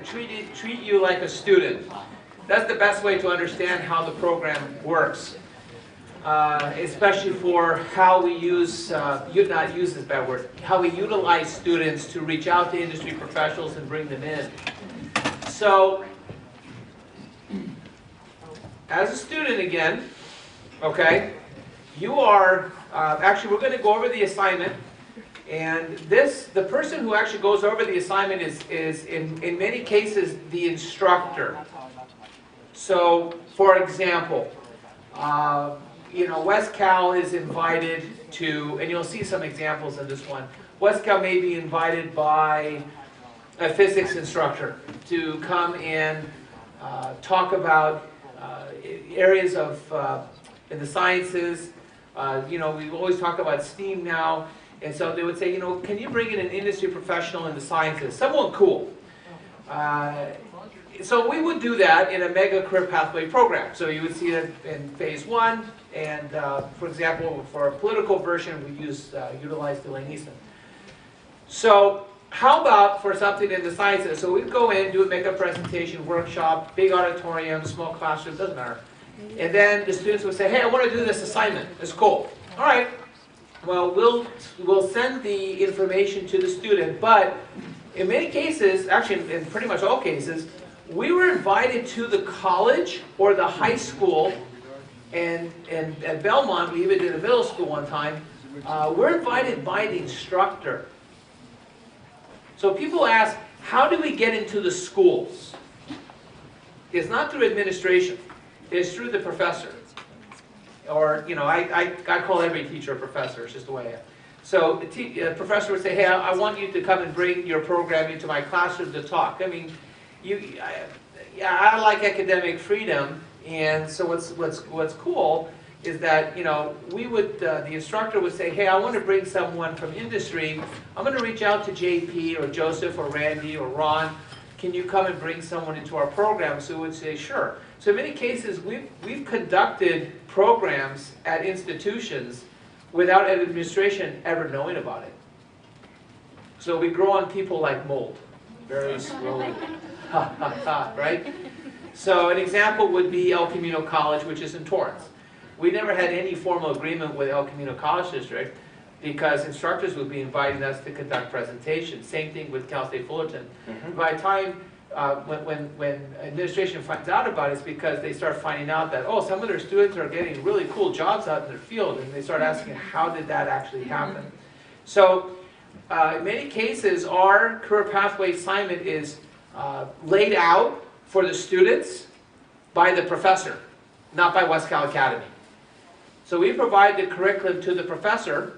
treat you like a student. That's the best way to understand how the program works. Especially for how we use, not use this bad word, how we utilize students to reach out to industry professionals and bring them in. So, as a student again, okay, you are, actually we're going to go over the assignment, and the person who actually goes over the assignment is in many cases the instructor. So, for example, West Cal is invited to, and you'll see some examples in this one, West Cal may be invited by a physics instructor to come and talk about areas of, in the sciences. We always talk about STEAM now, and so they would say, can you bring in an industry professional in the sciences, someone cool. So we would do that in a mega career pathway program. So you would see it in phase 1, and for example, for a political version, we utilize Delaneyson. So how about for something in the sciences? So we'd go in, do a makeup presentation, workshop, big auditorium, small classroom, doesn't matter. And then the students would say, hey, I want to do this assignment. It's cool. All right. Well, we'll send the information to the student, but in many cases, actually in pretty much all cases, we were invited to the college or the high school, and at Belmont, we even did a middle school one time. We're invited by the instructor. So people ask, how do we get into the schools? It's not through administration. It's through the professor. Or, I call every teacher a professor. It's just the way I am. So a professor would say, hey, I want you to come and bring your program into my classroom to talk. I mean, I like academic freedom, and so what's cool is that the instructor would say, hey, I want to bring someone from industry. I'm going to reach out to JP or Joseph or Randy or Ron. Can you come and bring someone into our program? So we would say, sure. So in many cases, we've conducted programs at institutions without administration ever knowing about it. So we grow on people like mold, very slowly. Right? So an example would be El Camino College, which is in Torrance. We never had any formal agreement with El Camino College District because instructors would be inviting us to conduct presentations. Same thing with Cal State Fullerton. By the time when administration finds out about it, it's because they start finding out that, oh, some of their students are getting really cool jobs out in their field, and they start asking, how did that actually happen? So in many cases, our career pathway assignment is laid out for the students by the professor, not by West Cal Academy. So we provide the curriculum to the professor,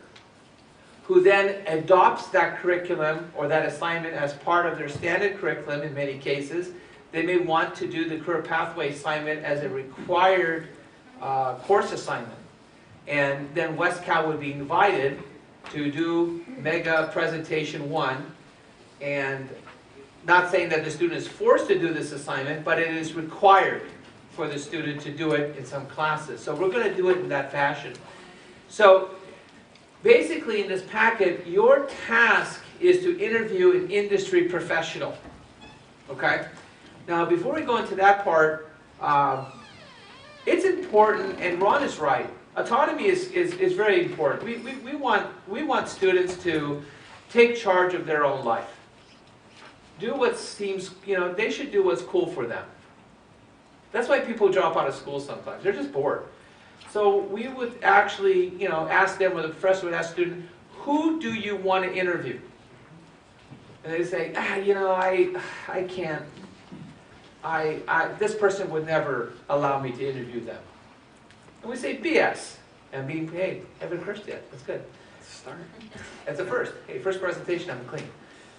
who then adopts that curriculum or that assignment as part of their standard curriculum in many cases. They may want to do the career pathway assignment as a required course assignment. And then West Cal would be invited to do mega presentation 1, and not saying that the student is forced to do this assignment, but it is required for the student to do it in some classes. So we're going to do it in that fashion. So basically in this packet, your task is to interview an industry professional. Okay? Now before we go into that part, it's important, and Ron is right, autonomy is very important. We want students to take charge of their own life. Do what seems, they should do what's cool for them. That's why people drop out of school sometimes. They're just bored. So we would actually, ask them, or the professor would ask the student, who do you want to interview? And they say, I can't. This person would never allow me to interview them. And we say, BS. And hey, Evan cursed yet. That's good. Start. That's a first. Hey, first presentation, I'm clean.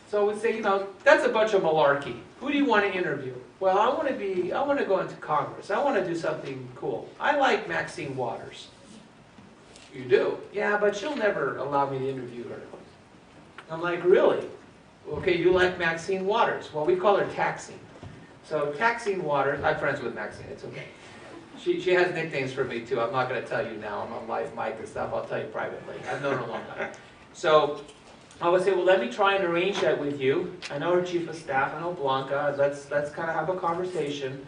So we'd say, that's a bunch of malarkey. Who do you want to interview? Well, I want to go into Congress. I want to do something cool. I like Maxine Waters. You do? Yeah, but she'll never allow me to interview her. I'm like, really? Okay, you like Maxine Waters. Well, we call her Taxine. So Taxine Waters, I'm friends with Maxine, it's okay. She has nicknames for me too. I'm not going to tell you now. I'm on live mic and stuff. I'll tell you privately. I've known her a long time. So I would say, well, let me try and arrange that with you. I know her chief of staff, I know Blanca, let's kind of have a conversation.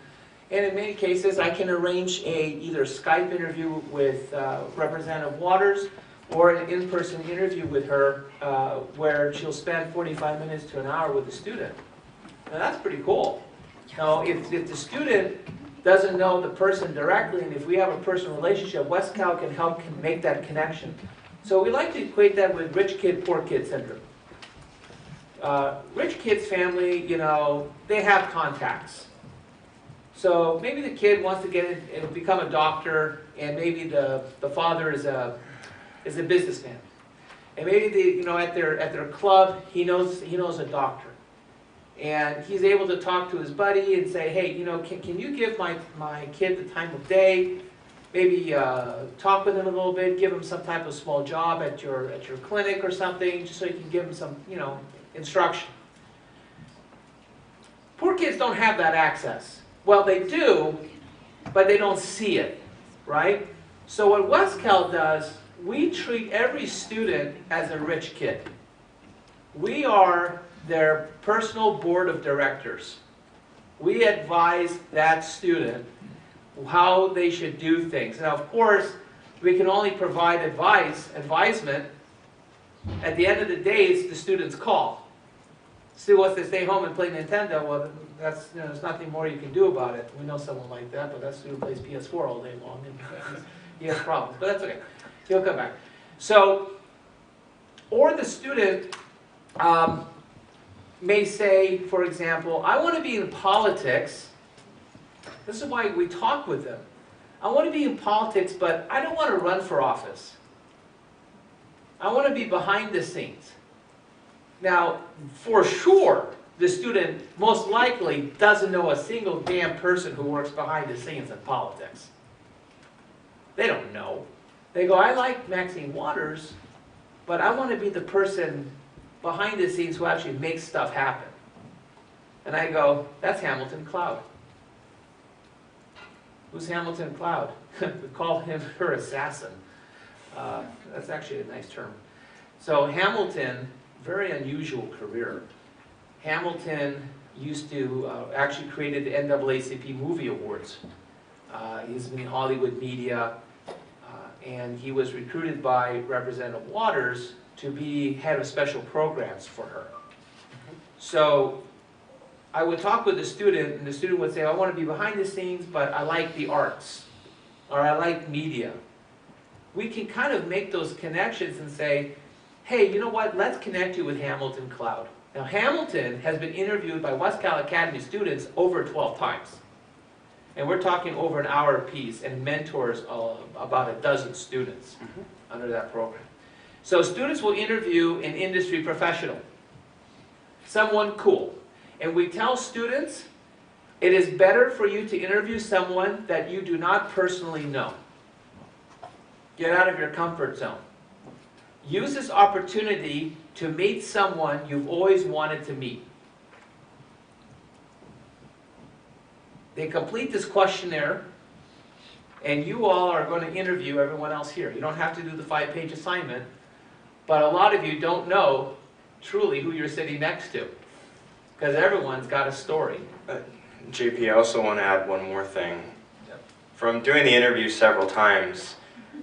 And in many cases, I can arrange either Skype interview with Representative Waters or an in-person interview with her where she'll spend 45 minutes to an hour with the student. Now that's pretty cool. Now, if the student doesn't know the person directly, and if we have a personal relationship, WestCal can help make that connection. So we like to equate that with rich kid, poor kid syndrome. Rich kid's family, you know, they have contacts. So maybe the kid wants to get in and become a doctor, and maybe the father is a businessman, and maybe you know, at their club he knows a doctor, and he's able to talk to his buddy and say, hey, you know, can you give my kid the time of day? Maybe talk with him a little bit, give him some type of small job at your clinic or something, just so you can give him some, you know, instruction. Poor kids don't have that access. Well, they do, but they don't see it, right? So what WestCal does, we treat every student as a rich kid. We are their personal board of directors. We advise that student how they should do things. Now, of course, we can only provide advisement. At the end of the day, it's the student's call. Still wants to stay home and play Nintendo, well, that's, you know, there's nothing more you can do about it. We know someone like that, but that student plays PS4 all day long, and he has problems, but that's okay. He'll come back. So, or the student may say, for example, I want to be in politics. This is why we talk with them. I want to be in politics, but I don't want to run for office. I want to be behind the scenes. Now, for sure, the student most likely doesn't know a single damn person who works behind the scenes in politics. They don't know. They go, I like Maxine Waters, but I want to be the person behind the scenes who actually makes stuff happen. And I go, that's Hamilton Cloud. Who's Hamilton Cloud? We call him her assassin. That's actually a nice term. So Hamilton, very unusual career. Hamilton used to actually created the NAACP Movie Awards. He's been in Hollywood media, and he was recruited by Representative Waters to be head of special programs for her. So I would talk with the student, and the student would say, I want to be behind the scenes, but I like the arts, or I like media. We can kind of make those connections and say, hey, you know what, let's connect you with Hamilton Cloud. Now, Hamilton has been interviewed by WestCal Academy students over 12 times. And we're talking over an hour apiece, and mentors about a dozen students under that program. So students will interview an industry professional, someone cool. And we tell students, it is better for you to interview someone that you do not personally know. Get out of your comfort zone. Use this opportunity to meet someone you've always wanted to meet. They complete this questionnaire, and you all are going to interview everyone else here. You don't have to do the 5-page assignment, but a lot of you don't know truly who you're sitting next to, because everyone's got a story. JP, I also want to add one more thing. Yep. From doing the interview several times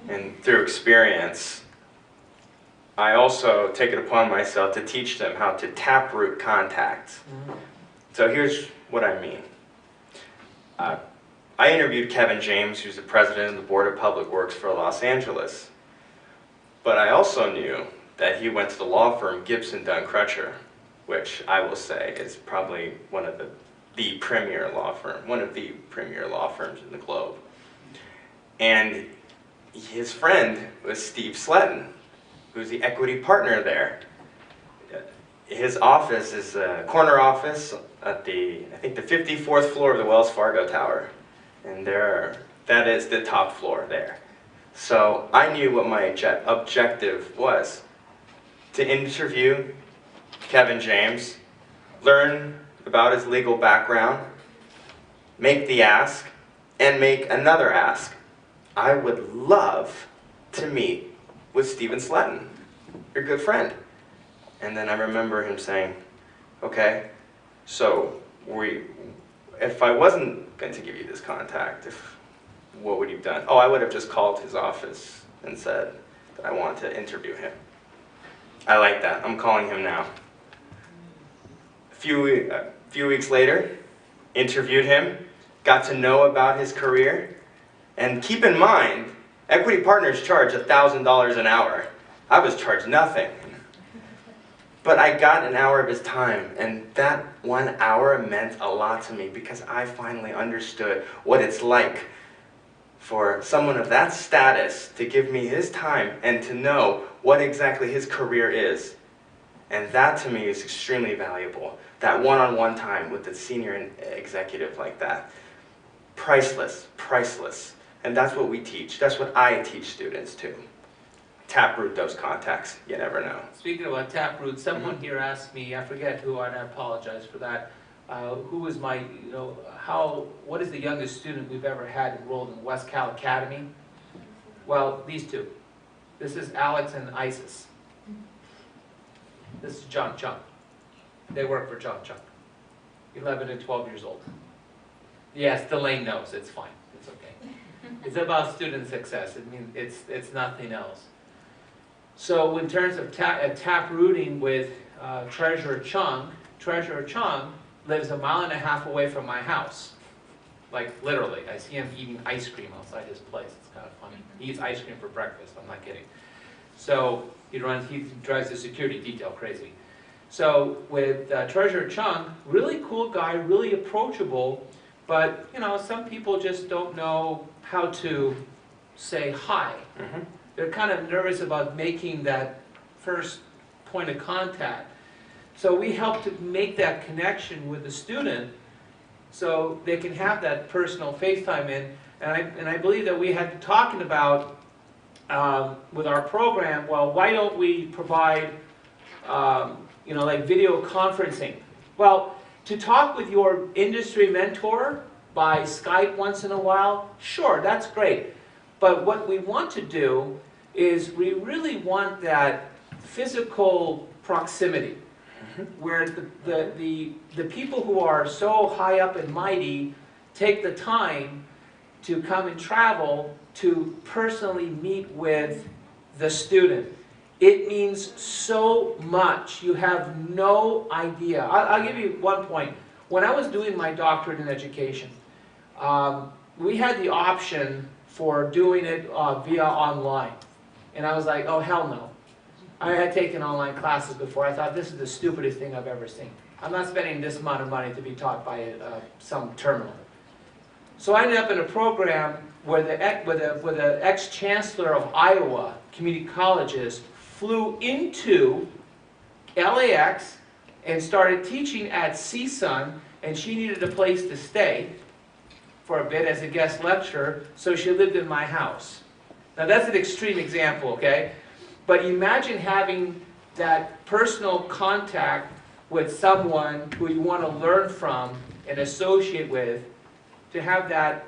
and through experience, I also take it upon myself to teach them how to taproot contacts. So here's what I mean. I interviewed Kevin James, who's the president of the Board of Public Works for Los Angeles. But I also knew that he went to the law firm Gibson, Dunn, Crutcher, which I will say is probably one of the premier law firm, one of the premier law firms in the globe. And his friend was Steve Sletton, who's the equity partner there. His office is a corner office at I think the 54th floor of the Wells Fargo Tower. And that is the top floor there. So I knew what my objective was: to interview Kevin James, learn about his legal background, make the ask, and make another ask. I would love to meet with Stephen Sletton, your good friend. And then I remember him saying, okay, so if I wasn't going to give you this contact, what would you have done? Oh, I would have just called his office and said that I want to interview him. I like that. I'm calling him now. A few weeks later, interviewed him, got to know about his career, and keep in mind, equity partners charge $1,000 an hour. I was charged nothing. But I got an hour of his time, and that 1 hour meant a lot to me because I finally understood what it's like for someone of that status to give me his time and to know what exactly his career is. And that to me is extremely valuable. That one-on-one time with a senior executive like that. Priceless, priceless. And that's what we teach. That's what I teach students too. Taproot those contacts. You never know. Speaking about taproot, someone here asked me, I forget who, and I apologize for that, who is my, what is the youngest student we've ever had enrolled in West Cal Academy? Well, these two. This is Alex and Isis. This is John Chung. They work for John Chung. 11 and 12 years old. Yes, Delane knows. It's fine. It's okay. It's about student success. I mean, it's nothing else. So in terms of taprooting with Treasurer Chung lives 1.5 miles away from my house. Like literally, I see him eating ice cream outside his place. It's kind of funny. He eats ice cream for breakfast. I'm not kidding. So he drives the security detail crazy. So with Treasurer Chung, really cool guy, really approachable, but some people just don't know how to say hi. Mm-hmm. They're kind of nervous about making that first point of contact. So we help to make that connection with the student so they can have that personal FaceTime in. And I believe that we had been talking about with our program, well, why don't we provide like video conferencing? Well, to talk with your industry mentor by Skype once in a while, sure, that's great. But what we want to do is we really want that physical proximity, where the people who are so high up and mighty take the time to come and travel to personally meet with the student. It means so much. You have no idea. I'll give you one point. When I was doing my doctorate in education, we had the option for doing it via online. And I was like, oh, hell no. I had taken online classes before. I thought, this is the stupidest thing I've ever seen. I'm not spending this amount of money to be taught by some terminal. So I ended up in a program where the ex-chancellor of Iowa Community Colleges flew into LAX and started teaching at CSUN, and she needed a place to stay for a bit as a guest lecturer, so she lived in my house. Now that's an extreme example, okay? But imagine having that personal contact with someone who you want to learn from and associate with, to have that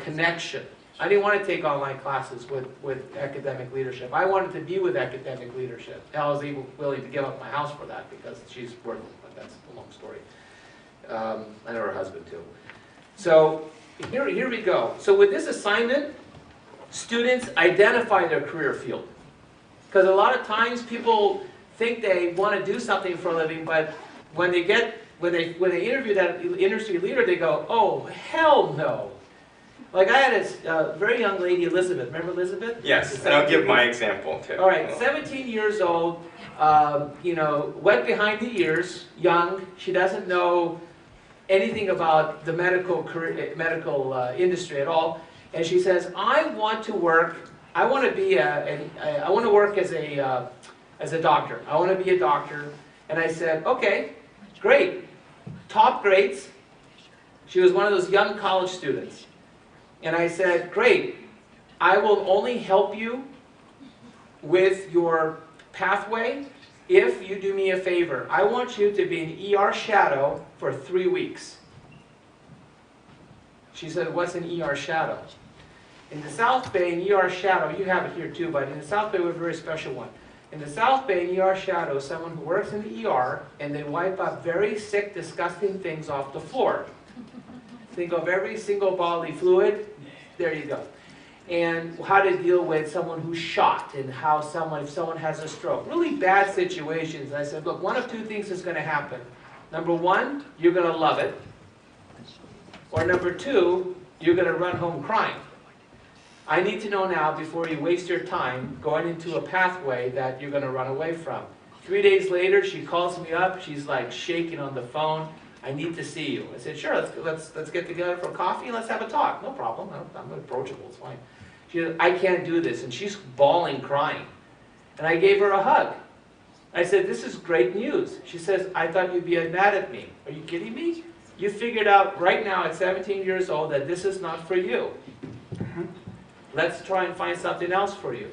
connection. I didn't want to take online classes with academic leadership. I wanted to be with academic leadership. I was even willing to give up my house for that because she's worth it, but that's a long story. I know her husband too. So here we go. So with this assignment, students identify their career field. Because a lot of times people think they want to do something for a living, but when they interview that industry leader, they go, oh, hell no. Like I had a very young lady, Elizabeth. Remember Elizabeth? Yes, and I'll give my example too. All right, 17 years old, wet behind the ears, young. She doesn't know anything about the medical industry at all. And she says, I want to work as a doctor. I want to be a doctor. And I said, okay, great. Top grades. She was one of those young college students. And I said, great. I will only help you with your pathway if you do me a favor. I want you to be an ER shadow for 3 weeks. She said, what's an ER shadow? In the South Bay, an ER shadow, you have it here too, but in the South Bay we have a very special one. In the South Bay, an ER shadow is someone who works in the ER and they wipe up very sick, disgusting things off the floor. Think of every single bodily fluid, there you go. And how to deal with someone who's shot and how if someone has a stroke. Really bad situations. I said, look, one of two things is going to happen. Number one, you're going to love it. Or number two, you're going to run home crying. I need to know now, before you waste your time going into a pathway that you're going to run away from. 3 days later, she calls me up. She's like shaking on the phone. I need to see you. I said, sure, let's get together for coffee and let's have a talk. No problem. I'm approachable. It's fine. She said, I can't do this. And she's bawling, crying. And I gave her a hug. I said, this is great news. She says, I thought you'd be mad at me. Are you kidding me? You figured out right now at 17 years old that this is not for you. Let's try and find something else for you.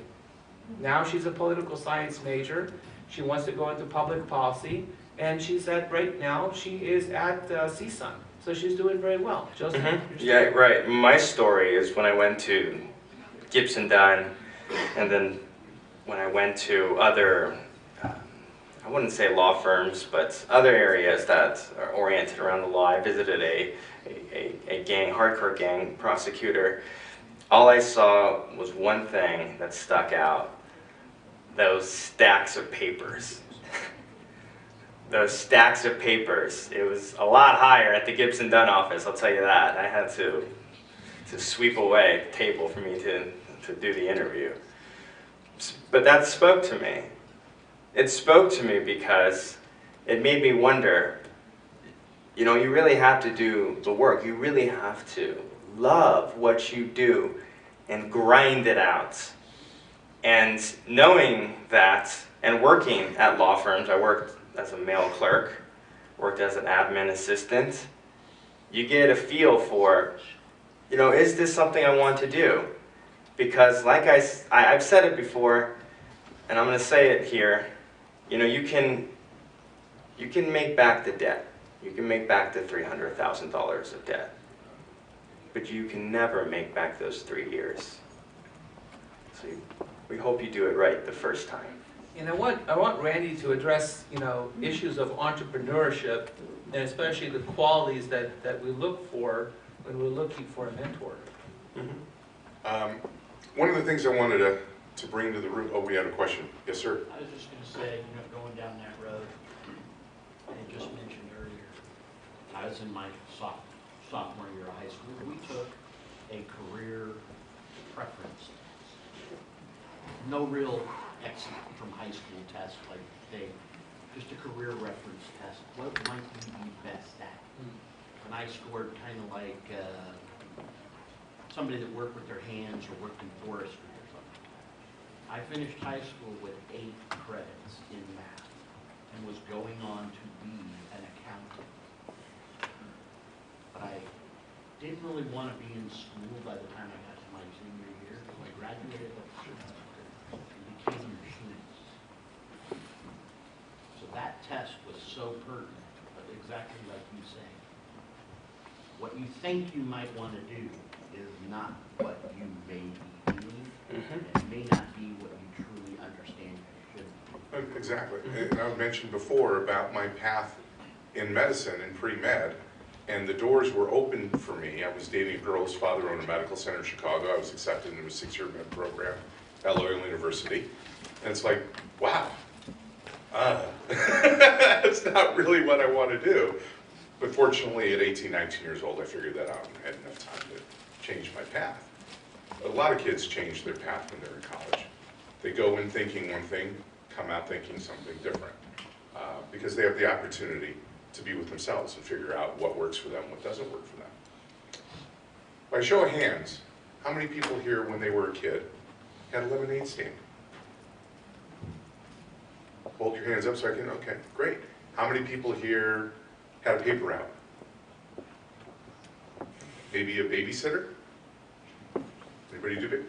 Now she's a political science major. She wants to go into public policy. And she said right now she is at CSUN. So she's doing very well. Joseph, Yeah, right. My story is when I went to Gibson Dunn, and then when I went to other, I wouldn't say law firms, but other areas that are oriented around the law. I visited a gang, hardcore gang prosecutor. All I saw was one thing that stuck out: those stacks of papers. Those stacks of papers. It was a lot higher at the Gibson Dunn office, I'll tell you that. I had to sweep away the table for me to do the interview. But that spoke to me. It spoke to me because it made me wonder, you know, you really have to do the work. You really have to love what you do and grind it out. And knowing that, and working at law firms, I worked as a mail clerk, worked as an admin assistant, you get a feel for, you know, is this something I want to do? Because like I've said it before, and I'm going to say it here, you know, you can make back the debt. You can make back the $300,000 of debt. But you can never make back those 3 years. So we hope you do it right the first time. And I want Randy to address, you know, issues of entrepreneurship, and especially the qualities that we look for when we're looking for a mentor. One of the things I wanted to bring to the room, oh, we had a question. Yes, sir. I was just going to say, you know, going down that road, I had just mentioned earlier, I was in my sophomore year of high school. We took a career preference test. No real exit from high school test like they, just a career reference test. What might you be best at? And I scored kind of like somebody that worked with their hands or worked in forestry or something. I finished high school with 8 credits in math and was going on to be an accountant. But I didn't really want to be in school by the time I got to my senior year. So I graduated and became a machinist. So that test was so pertinent, but exactly like you say. What you think you might want to do is not what you may be doing. It may not be what you truly understand you should be. Exactly. And I mentioned before about my path in medicine and pre-med, and the doors were open for me. I was dating a girl whose father owned a medical center in Chicago. I was accepted into a 6-year med program at Loyola University. And it's like, wow, that's not really what I want to do. But fortunately, at 18, 19 years old, I figured that out and had enough time to change my path. A lot of kids change their path when they're in college. They go in thinking one thing, come out thinking something different, because they have the opportunity to be with themselves and figure out what works for them, what doesn't work for them. By show of hands, how many people here when they were a kid had a lemonade stand? Hold your hands up so I can, okay, great. How many people here had a paper route? Maybe a babysitter? Anybody do it?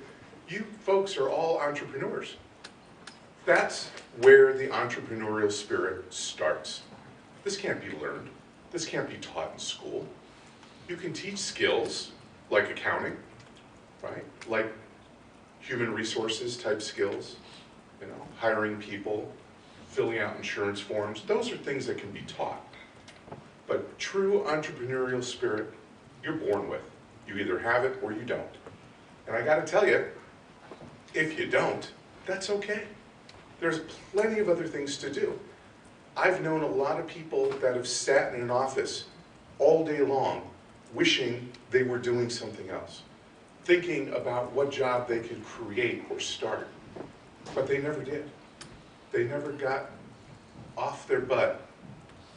You folks are all entrepreneurs. That's where the entrepreneurial spirit starts. This can't be learned. This can't be taught in school. You can teach skills like accounting, right? Like human resources type skills. You know, hiring people, filling out insurance forms, those are things that can be taught. But true entrepreneurial spirit, you're born with. You either have it or you don't. And I gotta tell you, if you don't, that's okay. There's plenty of other things to do. I've known a lot of people that have sat in an office all day long wishing they were doing something else, thinking about what job they could create or start, but they never did. They never got off their butt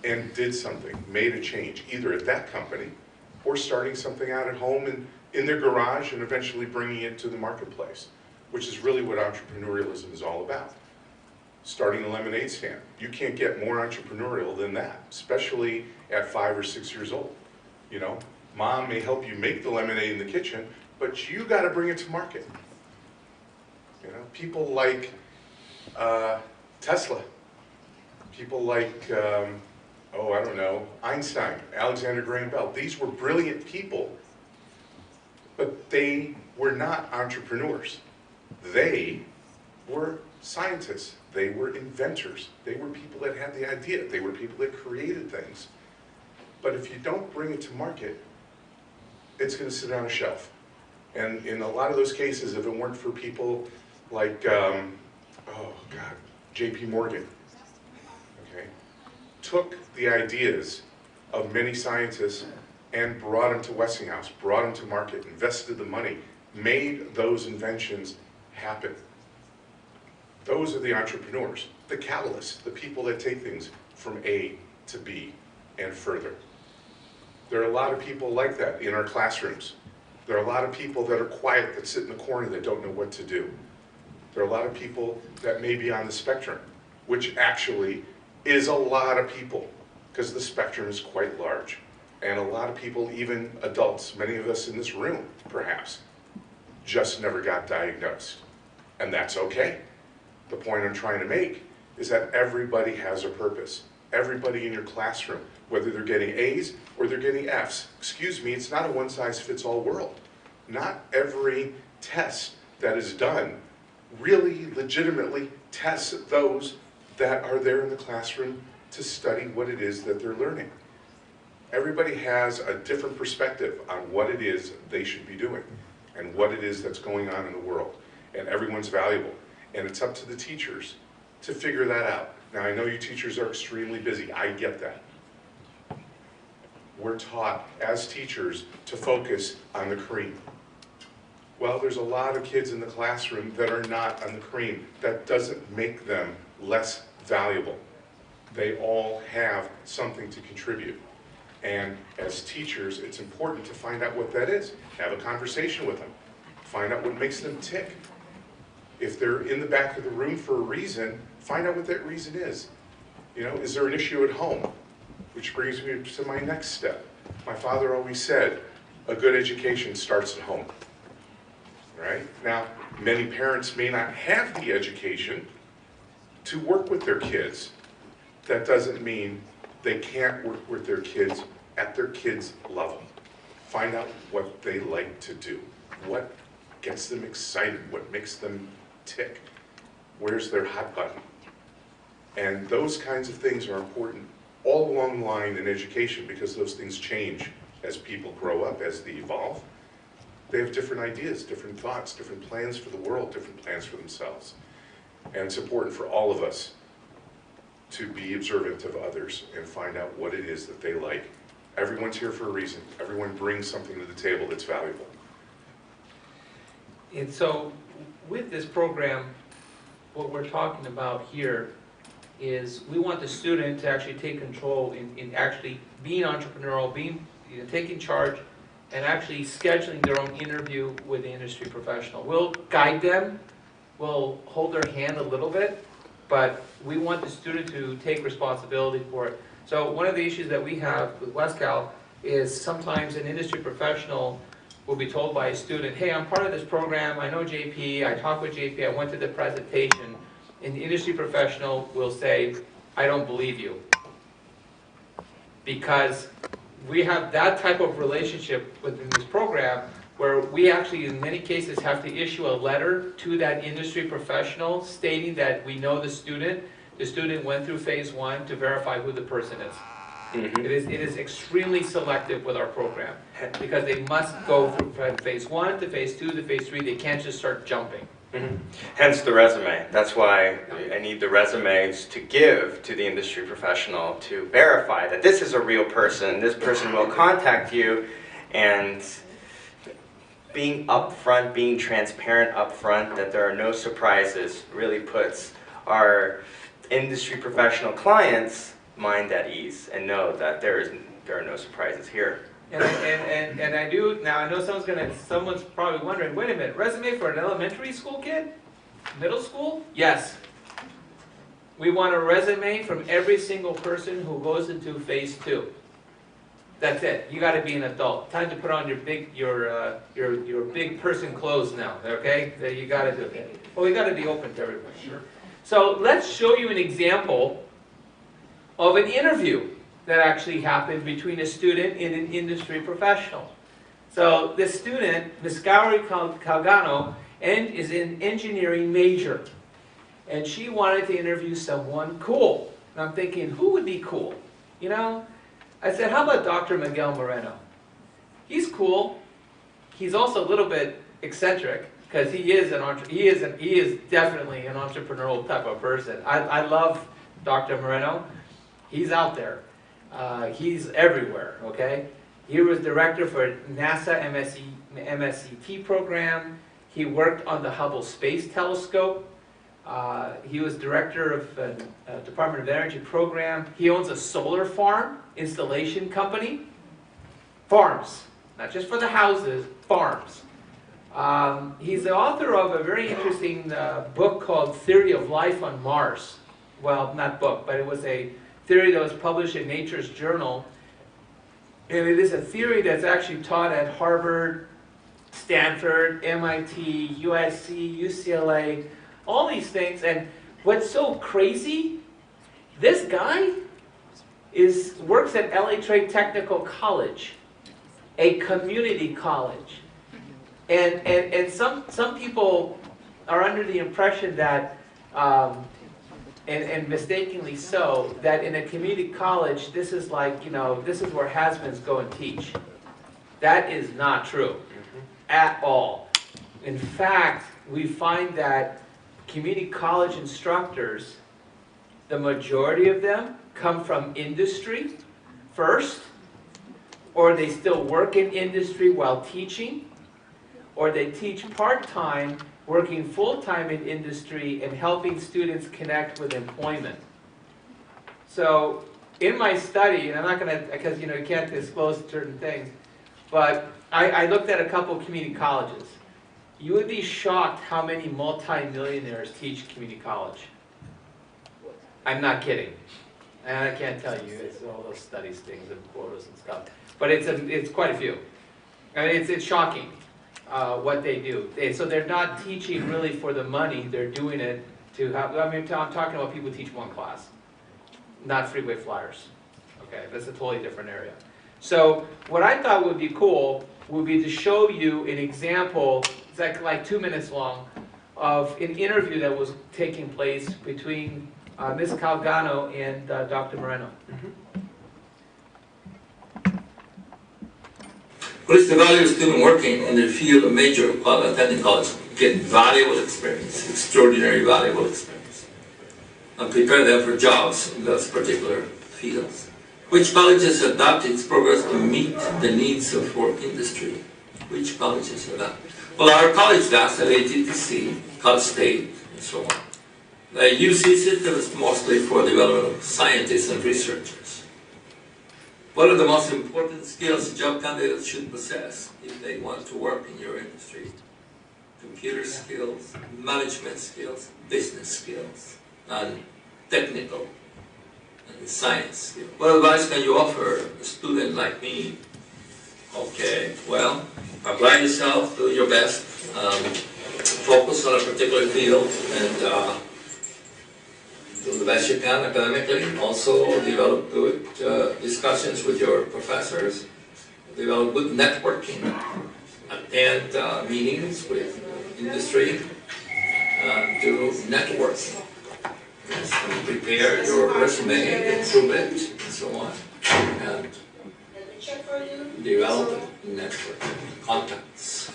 and did something, made a change, either at that company or starting something out at home and in their garage and eventually bringing it to the marketplace, which is really what entrepreneurialism is all about. Starting a lemonade stand. You can't get more entrepreneurial than that, especially at 5 or 6 years old. You know, mom may help you make the lemonade in the kitchen, but you got to bring it to market. You know, people like Tesla, people like, I don't know, Einstein, Alexander Graham Bell. These were brilliant people, but they were not entrepreneurs. They were scientists. They were inventors. They were people that had the idea. They were people that created things. But if you don't bring it to market, it's going to sit on a shelf. And in a lot of those cases, if it weren't for people like, J.P. Morgan, okay, took the ideas of many scientists and brought them to Westinghouse, brought them to market, invested the money, made those inventions happen. Those are the entrepreneurs, the catalysts, the people that take things from A to B and further. There are a lot of people like that in our classrooms. There are a lot of people that are quiet, that sit in the corner, that don't know what to do. There are a lot of people that may be on the spectrum, which actually is a lot of people, because the spectrum is quite large. And a lot of people, even adults, many of us in this room, perhaps, just never got diagnosed. And that's okay. The point I'm trying to make is that everybody has a purpose. Everybody in your classroom, whether they're getting A's or they're getting F's. Excuse me, it's not a one-size-fits-all world. Not every test that is done really legitimately tests those that are there in the classroom to study what it is that they're learning. Everybody has a different perspective on what it is they should be doing and what it is that's going on in the world. And everyone's valuable. And it's up to the teachers to figure that out. Now, I know you teachers are extremely busy. I get that. We're taught as teachers to focus on the cream. Well, there's a lot of kids in the classroom that are not on the cream. That doesn't make them less valuable. They all have something to contribute. And as teachers, it's important to find out what that is. Have a conversation with them. Find out what makes them tick. If they're in the back of the room for a reason, find out what that reason is. You know, is there an issue at home? Which brings me to my next step. My father always said, a good education starts at home. Right? Now, many parents may not have the education to work with their kids. That doesn't mean they can't work with their kids at their kids' level. Find out what they like to do. What gets them excited? What makes them tick? Where's their hot button? And those kinds of things are important all along the line in education, because those things change as people grow up, as they evolve. They have different ideas, different thoughts, different plans for the world, different plans for themselves. And it's important for all of us to be observant of others and find out what it is that they like. Everyone's here for a reason. Everyone brings something to the table that's valuable. And so with this program, what we're talking about here is we want the student to actually take control in actually being entrepreneurial, taking charge, and actually scheduling their own interview with the industry professional. We'll guide them, we'll hold their hand a little bit, but we want the student to take responsibility for it. So one of the issues that we have with WestCal is sometimes an industry professional will be told by a student, hey, I'm part of this program, I know JP, I talked with JP, I went to the presentation, and the industry professional will say, I don't believe you. Because we have that type of relationship within this program where we actually, in many cases, have to issue a letter to that industry professional stating that we know the student went through phase 1 to verify who the person is. It is extremely selective with our program, because they must go through from phase 1 to phase 2 to phase 3, they can't just start jumping. Hence the resume. That's why I need the resumes to give to the industry professional to verify that this is a real person, this person will contact you, and being upfront, being transparent upfront, that there are no surprises, really puts our industry professional clients' mind at ease and know that there are no surprises here. And I do, now I know someone's probably wondering, wait a minute, resume for an elementary school kid? Middle school? Yes. We want a resume from every single person who goes into phase 2. That's it. You got to be an adult. Time to put on your big person clothes now. Okay? You got to do it. Well, we got to be open to everybody. Sure. So let's show you an example of an interview that actually happened between a student and an industry professional. So this student, Ms. Gauri Calgano, is an engineering major. And she wanted to interview someone cool. And I'm thinking, who would be cool? You know? I said, how about Dr. Miguel Moreno? He's cool. He's also a little bit eccentric, because he is definitely an entrepreneurial type of person. I love Dr. Moreno. He's out there. He's everywhere, okay? He was director for NASA MSCT program. He worked on the Hubble Space Telescope. He was director of the Department of Energy program. He owns a solar farm installation company. Farms, not just for the houses, farms. He's the author of a very interesting book called Theory of Life on Mars. Well, not book, but it was a theory that was published in Nature's Journal. And it is a theory that's actually taught at Harvard, Stanford, MIT, USC, UCLA, all these things. And what's so crazy, this guy works at LA Trade Technical College, a community college. And some people are under the impression that, and mistakenly so, that in a community college, this is like, this is where has-beens go and teach. That is not true at all. In fact, we find that community college instructors, the majority of them come from industry first, or they still work in industry while teaching, or they teach part-time, working full-time in industry and helping students connect with employment. So in my study, and I'm not going to, because you can't disclose certain things, but I looked at a couple of community colleges. You would be shocked how many multi-millionaires teach community college. I'm not kidding. And I can't tell you, it's all those studies things and quotas and stuff. But it's quite a few. I mean, it's shocking what they do. So they're not teaching really for the money, they're doing it to have, I'm talking about people who teach one class, not freeway flyers. Okay, that's a totally different area. So what I thought would be cool would be to show you an example, it's like 2 minutes long, of an interview that was taking place between Ms. Calgano and Dr. Moreno. What is the value of a student working in the field of major while attending college? Get valuable experience, extraordinary valuable experience, and prepare them for jobs in those particular fields. Which colleges adopt its programs to meet the needs of our industry? Which colleges adopt? Well, our college does at ATTC, Cal State, and so on. The UC system is mostly for development of scientists and researchers. What are the most important skills job candidates should possess if they want to work in your industry? Computer skills, management skills, business skills, and technical and science skills. What advice can you offer a student like me? Okay, well, apply yourself, do your best, focus on a particular field, and do the best you can academically. Also develop good discussions with your professors, develop good networking at and meetings with industry to network. Yes, and prepare your resume, improve it, and so on, and develop a network, contacts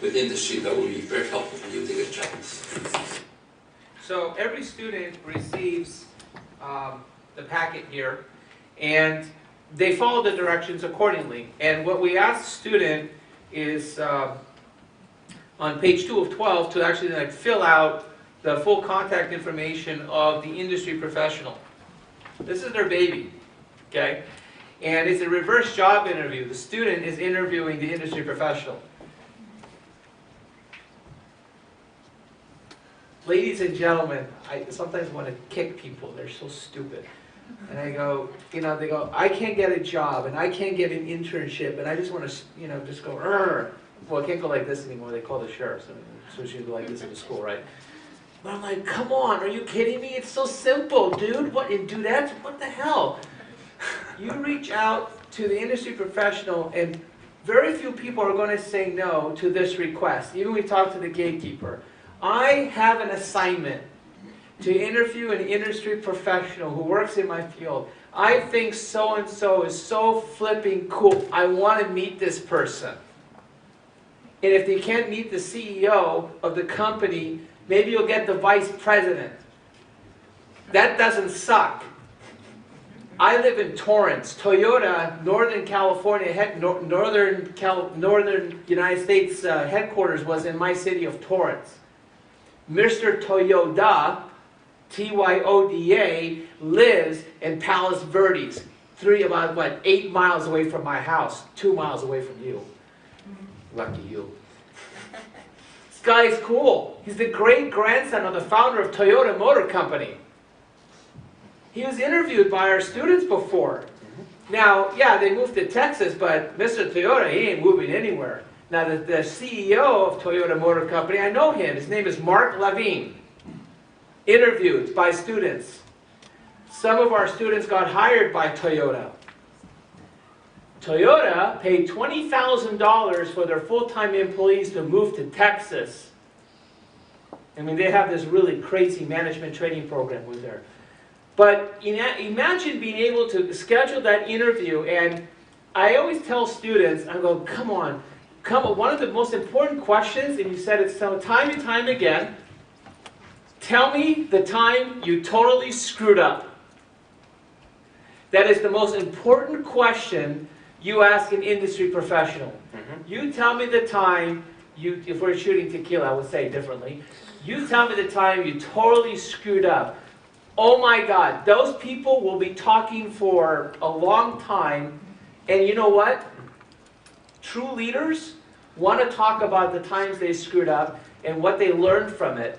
with industry that will be very helpful for you to get jobs. So every student receives the packet here, and they follow the directions accordingly. And what we ask the student is on page 2 of 12 to actually like fill out the full contact information of the industry professional. This is their baby, okay? And it's a reverse job interview. The student is interviewing the industry professional. Ladies and gentlemen, I sometimes want to kick people. They're so stupid. And I go, you know, they go, I can't get a job, and I can't get an internship, and I just want to, you know, just go, Rrr. Well, I can't go like this anymore. They call the sheriffs, so you go like this in the school, right? But I'm like, come on, are you kidding me? It's so simple, dude. What, and do that? What the hell? You reach out to the industry professional, and very few people are going to say no to this request. Even we talk to the gatekeeper. I have an assignment to interview an industry professional who works in my field. I think so-and-so is so flipping cool. I want to meet this person. And if they can't meet the CEO of the company, maybe you'll get the vice president. That doesn't suck. I live in Torrance. Toyota, Northern California, Northern United States headquarters was in my city of Torrance. Mr. Toyoda, T-Y-O-D-A, lives in Palos Verdes, about 8 miles away from my house, 2 miles away from you. Lucky you. This guy is cool. He's the great-grandson of the founder of Toyota Motor Company. He was interviewed by our students before. Now, yeah, they moved to Texas, but Mr. Toyota, he ain't moving anywhere. Now, the CEO of Toyota Motor Company, I know him. His name is Mark Levine. Interviewed by students. Some of our students got hired by Toyota. Toyota paid $20,000 for their full-time employees to move to Texas. I mean, they have this really crazy management training program with there. But imagine being able to schedule that interview, and I always tell students, I go, come on, one of the most important questions, and you said it time and time again, tell me the time you totally screwed up. That is the most important question you ask an industry professional. You tell me the time, if we're shooting tequila, I would say it differently. You tell me the time you totally screwed up. Oh my God, those people will be talking for a long time. And you know what? True leaders want to talk about the times they screwed up and what they learned from it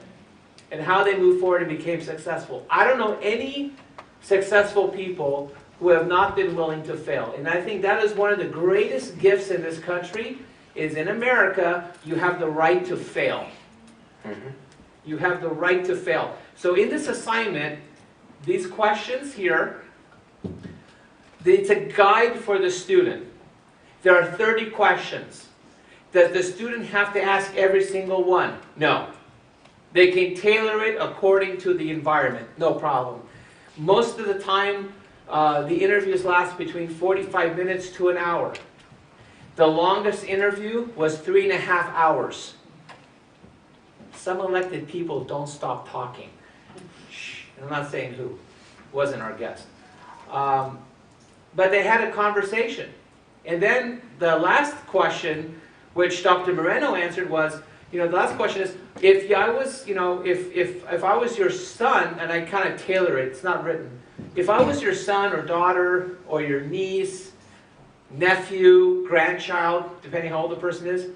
and how they moved forward and became successful. I don't know any successful people who have not been willing to fail. And I think that is one of the greatest gifts in this country, is in America, you have the right to fail. You have the right to fail. So in this assignment, these questions here, it's a guide for the student. There are 30 questions. Does the student have to ask every single one? No. They can tailor it according to the environment, no problem. Most of the time, the interviews last between 45 minutes to an hour. The longest interview was 3.5 hours. Some elected people don't stop talking. Shh, I'm not saying who, wasn't our guest. But they had a conversation. And then the last question, which Dr. Moreno answered, was, the last question is, if I was, if I was your son, and I kind of tailor it, it's not written. If I was your son or daughter or your niece, nephew, grandchild, depending how old the person is,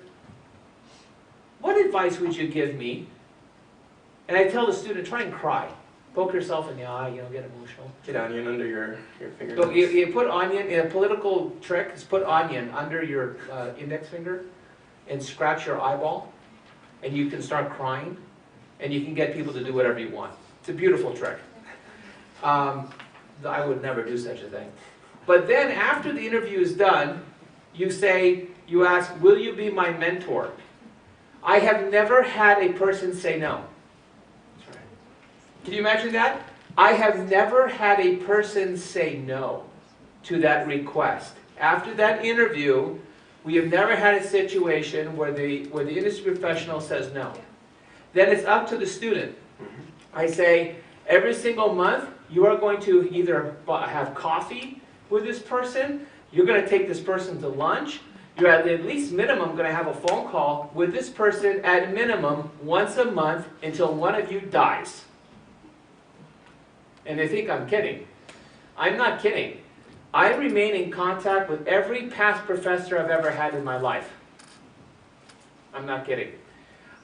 what advice would you give me? And I tell the student, try and cry. Poke yourself in the eye, get emotional. Get onion under your finger. So you put onion, in a political trick, is put onion under your index finger and scratch your eyeball, and you can start crying, and you can get people to do whatever you want. It's a beautiful trick. I would never do such a thing. But then after the interview is done, you say, You ask, will you be my mentor? I have never had a person say no. Can you imagine that? I have never had a person say no to that request. After that interview, we have never had a situation where the industry professional says no. Then it's up to the student. I say, every single month, you are going to either have coffee with this person, you're going to take this person to lunch, you're at least minimum going to have a phone call with this person at minimum once a month until one of you dies. And they think I'm kidding. I'm not kidding. I remain in contact with every past professor I've ever had in my life. I'm not kidding.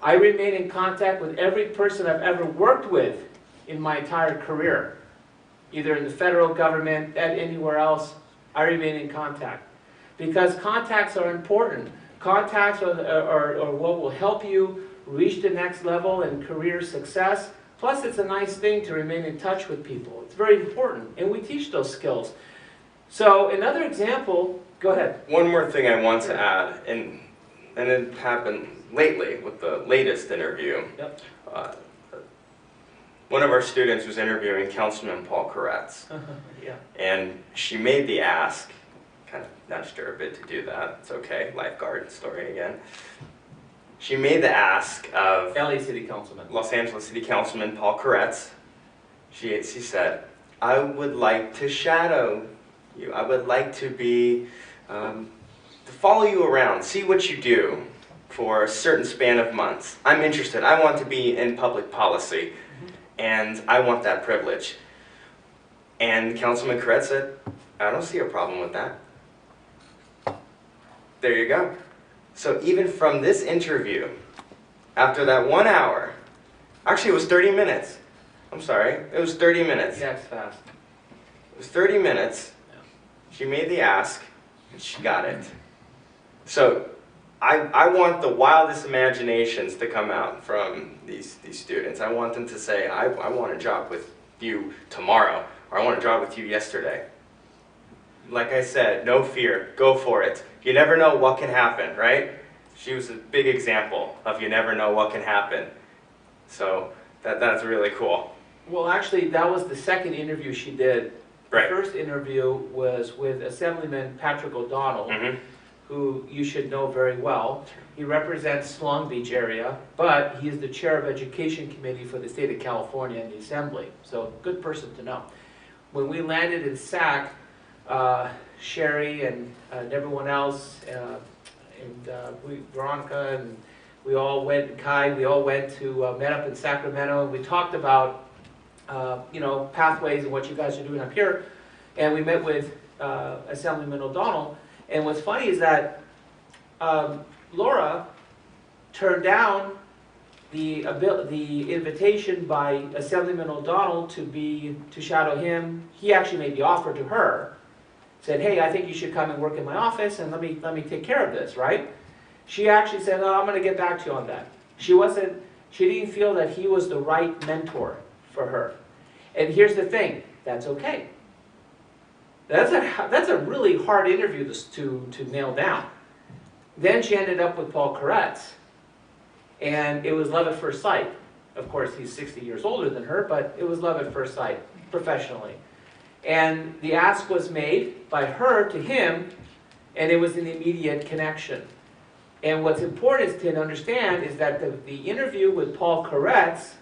I remain in contact with every person I've ever worked with in my entire career, either in the federal government, and anywhere else. I remain in contact. Because contacts are important. Contacts are what will help you reach the next level in career success. Plus, it's a nice thing to remain in touch with people. It's very important, and we teach those skills. So, another example, go ahead. One more thing I want to add, and it happened lately with the latest interview. Yep. One of our students was interviewing Councilman Paul Koretz, Yeah. and she made the ask, kind of nudged her a bit to do that. It's okay, lifeguard story again. She made the ask of LA City Councilman. Los Angeles City Councilman Paul Koretz. She said, I would like to shadow you. I would like to be, to follow you around, see what you do for a certain span of months. I'm interested. I want to be in public policy, and I want that privilege. And Councilman Koretz said, I don't see a problem with that. There you go. So even from this interview, after that 1 hour, actually it was 30 minutes. I'm sorry, it was 30 minutes. Yeah, it's fast. It was 30 minutes. She made the ask, and she got it. So I want the wildest imaginations to come out from these students. I want them to say, I want a job with you tomorrow, or I want a job with you yesterday. Like I said, no fear, go for it. You never know what can happen, right? She was a big example of you never know what can happen. So that's really cool. Well, actually, that was the second interview she did. Right. The first interview was with Assemblyman Patrick O'Donnell, who you should know very well. He represents Long Beach area, but he is the chair of Education Committee for the state of California in the Assembly. So, good person to know. When we landed in SAC, Sherry and everyone else, Veronica, and we all went, Kai, we all went to, met up in Sacramento, and we talked about, pathways and what you guys are doing up here. And we met with Assemblyman O'Donnell. And what's funny is that Laura turned down the invitation by Assemblyman O'Donnell to shadow him. He actually made the offer to her. Said, hey, I think you should come and work in my office and let me take care of this, right? She actually said, oh, I'm going to get back to you on that. She didn't feel that he was the right mentor for her. And here's the thing, that's okay. That's a really hard interview to nail down. Then she ended up with Paul Koretz, and it was love at first sight. Of course, he's 60 years older than her, but it was love at first sight, professionally. And the ask was made by her to him, and it was an immediate connection. And what's important to understand is that the interview with Paul Koretz